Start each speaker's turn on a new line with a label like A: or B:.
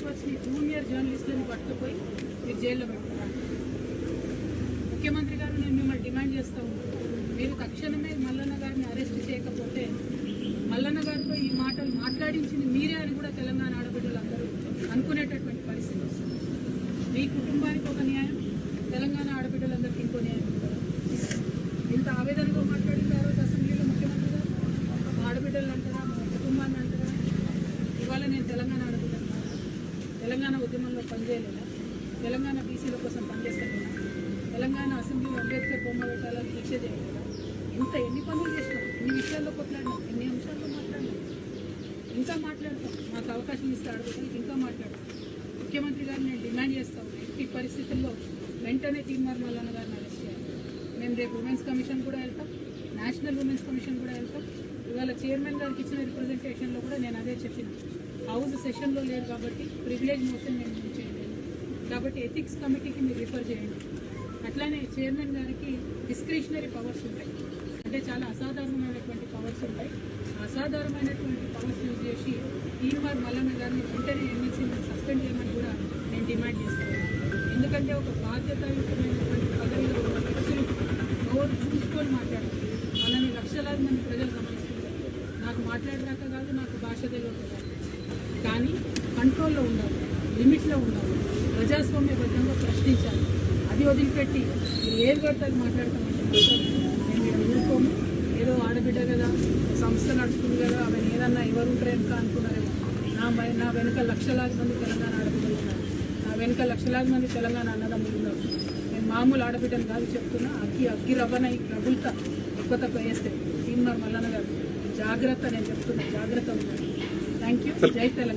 A: పేపర్స్ని junior జర్నలిస్టులను పట్టుకుపోయి మీరు జైల్లో పెట్టుకున్నారు. ముఖ్యమంత్రి గారు నేను మిమ్మల్ని డిమాండ్ చేస్తూ ఉన్నాను, మీరు తక్షణమే మల్లన్న గారిని అరెస్ట్ చేయకపోతే మల్లన్న గారితో ఈ మాటలు మాట్లాడించింది మీరే అని కూడా తెలంగాణ ఆడబిడ్డలందరూ అనుకునేటటువంటి పరిస్థితి వస్తుంది. మీ కుటుంబానికి ఒక న్యాయం, తెలంగాణ ఆడబిడ్డలందరికీ ఇంకో న్యాయం ఉంటుంది. ఇంత ఆవేదనగా మాట్లాడింది ఆ రోజు అసెంబ్లీలో ముఖ్యమంత్రి గారు. మా ఆడబిడ్డలు అంటారా, మా కుటుంబాన్ని అంటారా? ఇవాళ నేను తెలంగాణ ఆడబిడ్డలు, తెలంగాణ ఉద్యమంలో పనిచేయలేదా? తెలంగాణ బీసీల కోసం పనిచేస్తలేదా? తెలంగాణ అసెంబ్లీలో అంబేద్కర్ బొమ్మ పెట్టాలని దీక్ష చేయలేదా? ఎన్ని పనులు చేసినాం, ఎన్ని విషయాల్లో కొట్లాడినాం, ఎన్ని అంశాల్లో మాట్లాడినాం, ఇంకా మాట్లాడతాం. మాకు అవకాశం ఇస్తే ఆడబిడ్డలకి ఇంకా మాట్లాడతాం. ముఖ్యమంత్రి గారిని నేను డిమాండ్ చేస్తాను, ఎట్టి పరిస్థితుల్లో వెంటనే తీర్మార్ మల్లన్న గారిని అరెస్ట్ చేయాలి. మేము రేపు ఉమెన్స్ కమిషన్ కూడా వెళ్తాం, నేషనల్ ఉమెన్స్ కమిషన్ కూడా వెళ్తాం. ఇవాళ చైర్మన్ గారికి ఇచ్చిన రిప్రజెంటేషన్లో కూడా నేను అదే చెప్పిన, హౌస్ సెషన్లో లేదు కాబట్టి ప్రివిలేజ్ మోషన్ నేను మూవ్ చేయలేదు కాబట్టి ఎథిక్స్ కమిటీకి మీరు రిఫర్ చేయండి. అట్లానే చైర్మన్ గారికి డిస్క్రిషనరీ పవర్స్ ఉంటాయి, అంటే చాలా అసాధారణమైనటువంటి పవర్స్ ఉంటాయి. అసాధారణమైనటువంటి పవర్స్ యూజ్ చేసి తీర్మార్ మల్లన్న గారిని వెంటనే ఎమ్మెల్సీని సస్పెండ్ చేయమని కూడా నేను డిమాండ్ చేస్తాను. ఎందుకంటే ఒక బాధ్యతాయుతమైనటువంటి పదవిలో ఉన్న వ్యక్తులు నోరు చూసుకొని మాట్లాడాలి. మనల్ని లక్షలాది మంది ప్రజలు గమనిస్తున్నారు. నాకు మాట్లాడరాక కాదు, నాకు భాష తెలియక కాదు, కానీ కంట్రోల్లో ఉండాలి, లిమిట్లో ఉండాలి, ప్రజాస్వామ్యబద్ధంగా ప్రశ్నించాలి. అది వదిలిపెట్టి మీరు ఏది పడితే అది మాట్లాడతామంటే మాత్రం నేను మీరు ఊరుకోము. ఏదో ఆడబిడ్డ కదా, సంస్థ నడుస్తుంది కదా, ఆమె ఏదన్నా ఎవరు ఉంటారేమో అనుకున్నారేమో. నా వెనుక లక్షలాది మంది తెలంగాణ ఆడబిడ్డలు ఉన్నారు, నా వెనుక లక్షలాది మంది తెలంగాణ అన్నదమ్ములు ఉన్నారు. నేను మామూలు ఆడబిడ్డను కాదు చెప్తున్నా, అగ్గి రవ్వన రగులుతా ఎక్కువ తక్కువ వేస్తే తీర్మార్ మల్లన్న గారు జాగ్రత్త, నేను చెప్తున్నా జాగ్రత్త ఉన్నారు. Thank you. జై తెలంగాణ.